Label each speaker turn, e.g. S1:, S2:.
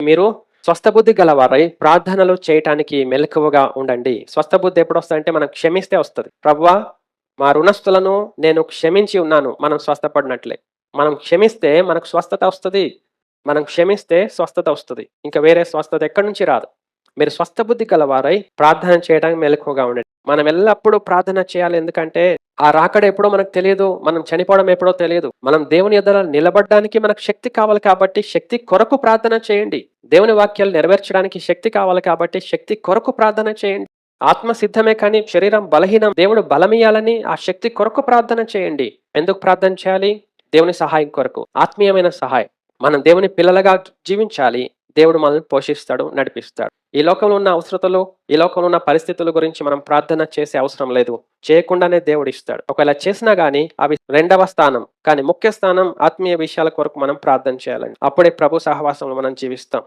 S1: మీరు స్వస్థబుద్ధి గలవారై ప్రార్థనలు చేయటానికి మెలకువగా ఉండండి. స్వస్థబుద్ధి ఎప్పుడొస్తదంటే మనం క్షమిస్తే వస్తది. ప్రభువా! మా రుణస్థులను నేను క్షమించి ఉన్నాను. మనం స్వస్థపడినట్లే. మనం క్షమిస్తే మనకు స్వస్థత వస్తది. మనం క్షమిస్తే స్వస్థత వస్తది. ఇంక వేరే స్వస్థత ఎక్కడి నుంచి రాదు. మీరు స్వస్థబుద్ధి గలవారై ప్రార్థన చేయడానికి మెలకువగా ఉండండి. మనం ఎల్లప్పుడూ ప్రార్థన చేయాలి. ఎందుకంటే ఆ రాకడ ఎప్పుడో మనకు తెలియదు. మనం చనిపోవడం ఎప్పుడో తెలియదు. మనం దేవుని ఎదుట నిలబడడానికి మనకు శక్తి కావాలి కాబట్టి శక్తి కొరకు ప్రార్థన చేయండి. దేవుని వాక్యాలు నెరవేర్చడానికి శక్తి కావాలి కాబట్టి శక్తి కొరకు ప్రార్థన చేయండి. ఆత్మ సిద్ధమే కానీ శరీరం బలహీనం. దేవుడు బలమియ్యాలని ఆ శక్తి కొరకు ప్రార్థన చేయండి. ఎందుకు ప్రార్థన చేయాలి? దేవుని సహాయం కొరకు. ఆత్మీయమైన సహాయం. మనం దేవుని పిల్లలుగా జీవించాలి. దేవుడు మనల్ని పోషిస్తాడు, నడిపిస్తాడు. ఈ లోకంలో ఉన్న అవసరతలు, ఈ లోకంలో ఉన్న పరిస్థితుల గురించి మనం ప్రార్థన చేసే అవసరం లేదు. చేయకుండానే దేవుడు ఇస్తాడు. ఒకవేళ చేసినా గానీ అవి రెండవ స్థానం. కానీ ముఖ్య స్థానం ఆత్మీయ విషయాల కొరకు మనం ప్రార్థన చేయాలండి. అప్పుడే ప్రభు సహవాసంలో మనం జీవిస్తాం.